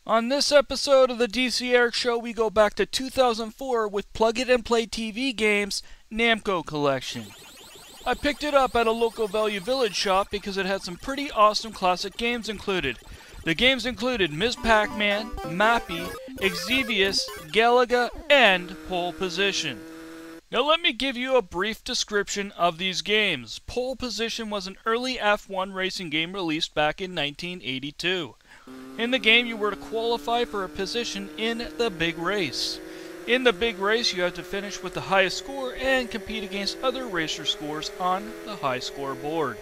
On this episode of the DCeric Show, we go back to 2004 with Plug It and Play TV games, Namco Collection. I picked it up at a local Value Village shop because it had some pretty awesome classic games included. The games included Ms. Pac-Man, Mappy, Exevious, Galaga, and Pole Position. Now let me give you a brief description of these games. Pole Position was an early F1 racing game released back in 1982. In the game, you were to qualify for a position in the big race. In the big race, you have to finish with the highest score and compete against other racer scores on the Highscore board.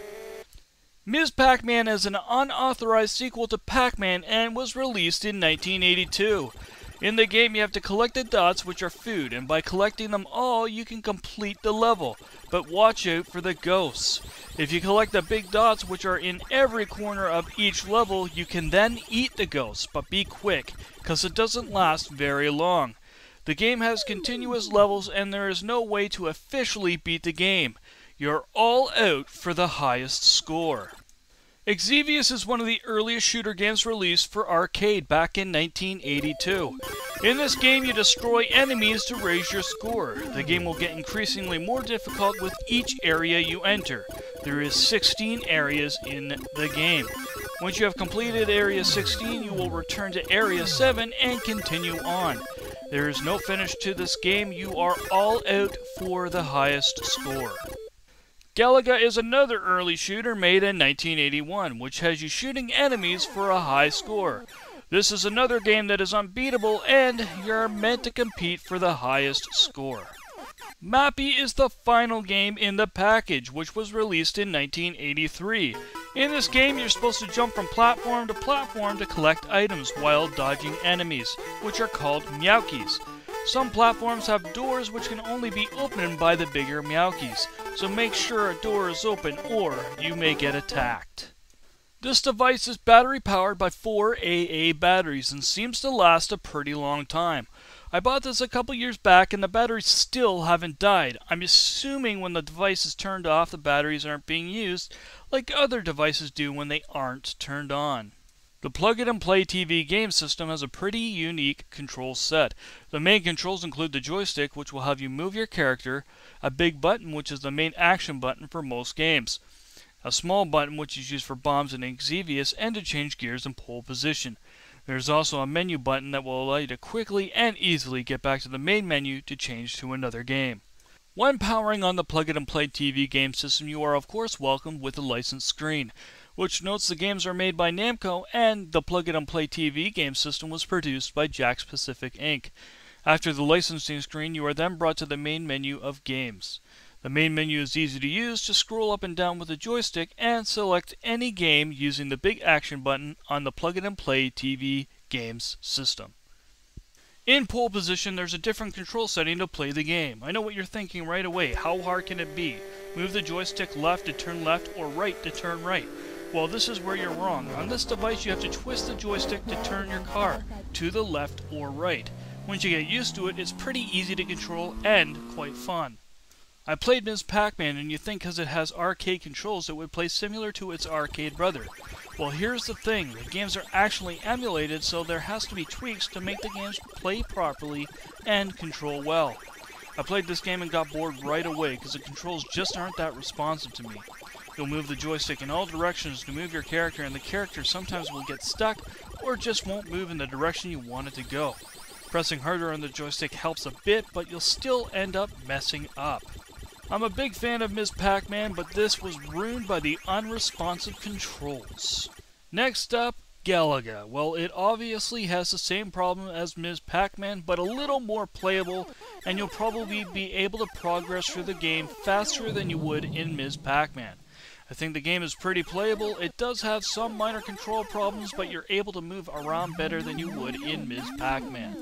Ms. Pac-Man is an unauthorized sequel to Pac-Man and was released in 1982. In the game, you have to collect the dots, which are food, and by collecting them all, you can complete the level. But watch out for the ghosts. If you collect the big dots, which are in every corner of each level, you can then eat the ghosts, but be quick, because it doesn't last very long. The game has continuous levels, and there is no way to officially beat the game. You're all out for the highest score. Exevious is one of the earliest shooter games released for arcade back in 1982. In this game, you destroy enemies to raise your score. The game will get increasingly more difficult with each area you enter. There is 16 areas in the game. Once you have completed Area 16, you will return to Area 7 and continue on. There is no finish to this game. You are all out for the highest score. Galaga is another early shooter made in 1981, which has you shooting enemies for a high score. This is another game that is unbeatable, and you're meant to compete for the highest score. Mappy is the final game in the package, which was released in 1983. In this game, you're supposed to jump from platform to collect items while dodging enemies, which are called Meowkies. Some platforms have doors which can only be opened by the bigger Meowkies, so make sure a door is open or you may get attacked. This device is battery powered by 4 AA batteries and seems to last a pretty long time. I bought this a couple years back and the batteries still haven't died. I'm assuming when the device is turned off, the batteries aren't being used like other devices do when they aren't turned on. The Plug It and Play TV game system has a pretty unique control set. The main controls include the joystick, which will have you move your character, a big button, which is the main action button for most games, a small button, which is used for bombs and Exevious, and to change gears and pole position. There's also a menu button that will allow you to quickly and easily get back to the main menu to change to another game. When powering on the Plug It and Play TV game system, you are of course welcomed with a license screen, which notes the games are made by Namco and the Plug It and Play TV game system was produced by Jakks Pacific Inc. After the licensing screen, you are then brought to the main menu of games. The main menu is easy to use. Just scroll up and down with the joystick and select any game using the big action button on the Plug It and Play TV games system. In Pole Position, there's a different control setting to play the game. I know what you're thinking right away. How hard can it be? Move the joystick left to turn left or right to turn right. Well, this is where you're wrong. On this device, you have to twist the joystick to turn your car to the left or right. Once you get used to it, it's pretty easy to control and quite fun. I played Ms. Pac-Man, and you think because it has arcade controls it would play similar to its arcade brother. Well, here's the thing. The games are actually emulated, so there has to be tweaks to make the games play properly and control well. I played this game and got bored right away because the controls just aren't that responsive to me. You'll move the joystick in all directions to move your character, and the character sometimes will get stuck or just won't move in the direction you want it to go. Pressing harder on the joystick helps a bit, but you'll still end up messing up. I'm a big fan of Ms. Pac-Man, but this was ruined by the unresponsive controls. Next up, Galaga. Well, it obviously has the same problem as Ms. Pac-Man, but a little more playable, and you'll probably be able to progress through the game faster than you would in Ms. Pac-Man. I think the game is pretty playable. It does have some minor control problems, but you're able to move around better than you would in Ms. Pac-Man.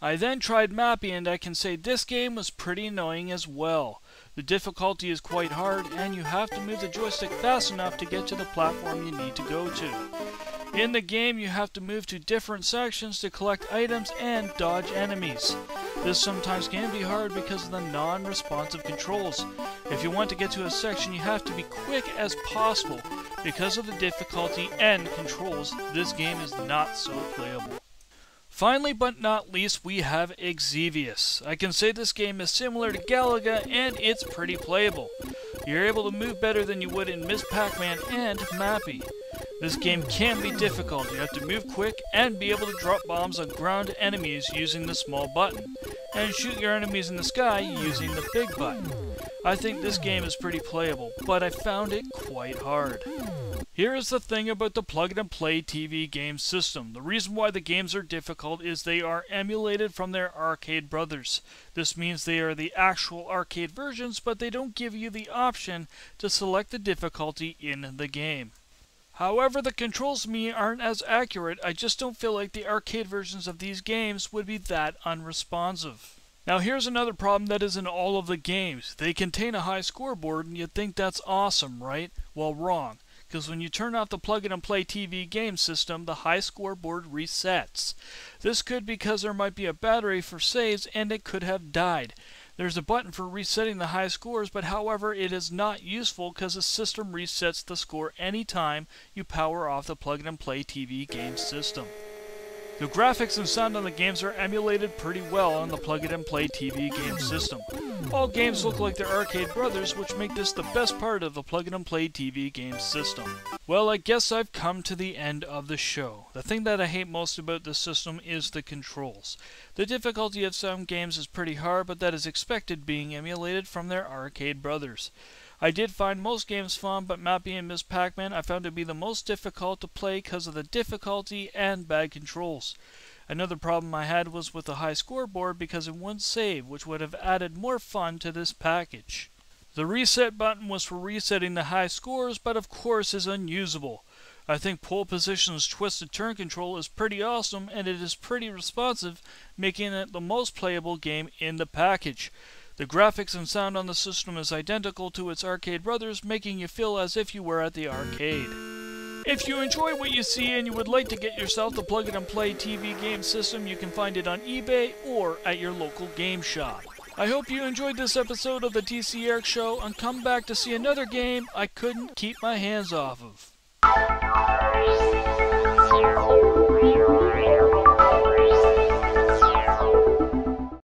I then tried Mappy, and I can say this game was pretty annoying as well. The difficulty is quite hard, and you have to move the joystick fast enough to get to the platform you need to go to. In the game, you have to move to different sections to collect items and dodge enemies. This sometimes can be hard because of the non-responsive controls. If you want to get to a section, you have to be quick as possible. Because of the difficulty and controls, this game is not so playable. Finally, but not least, we have Xevious. I can say this game is similar to Galaga, and it's pretty playable. You're able to move better than you would in Ms. Pac-Man and Mappy. This game can be difficult. You have to move quick and be able to drop bombs on ground enemies using the small button, and shoot your enemies in the sky using the big button. I think this game is pretty playable, but I found it quite hard. Here is the thing about the plug-and-play TV game system. The reason why the games are difficult is they are emulated from their arcade brothers. This means they are the actual arcade versions, but they don't give you the option to select the difficulty in the game. However, the controls to me aren't as accurate. I just don't feel like the arcade versions of these games would be that unresponsive. Now here's another problem that is in all of the games. They contain a high scoreboard and you'd think that's awesome, right? Well, wrong. Because when you turn off the plug-and-play TV game system, the high scoreboard resets. This could be because there might be a battery for saves and it could have died. There's a button for resetting the high scores, but however it is not useful because the system resets the score anytime you power off the plug-and-play TV game system. The graphics and sound on the games are emulated pretty well on the plug-and-play TV game system. All games look like their arcade brothers, which make this the best part of the plug-and-play TV game system. Well, I guess I've come to the end of the show. The thing that I hate most about this system is the controls. The difficulty of some games is pretty hard, but that is expected being emulated from their arcade brothers. I did find most games fun, but Mappy and Ms. Pac-Man I found to be the most difficult to play because of the difficulty and bad controls. Another problem I had was with the high scoreboard because it wouldn't save, which would have added more fun to this package. The reset button was for resetting the high scores, but of course is unusable. I think Pole Position's twisted turn control is pretty awesome, and it is pretty responsive, making it the most playable game in the package. The graphics and sound on the system is identical to its arcade brothers, making you feel as if you were at the arcade. If you enjoy what you see and you would like to get yourself the plug-and-play TV game system, you can find it on eBay or at your local game shop. I hope you enjoyed this episode of the DCeric Show and come back to see another game I couldn't keep my hands off of.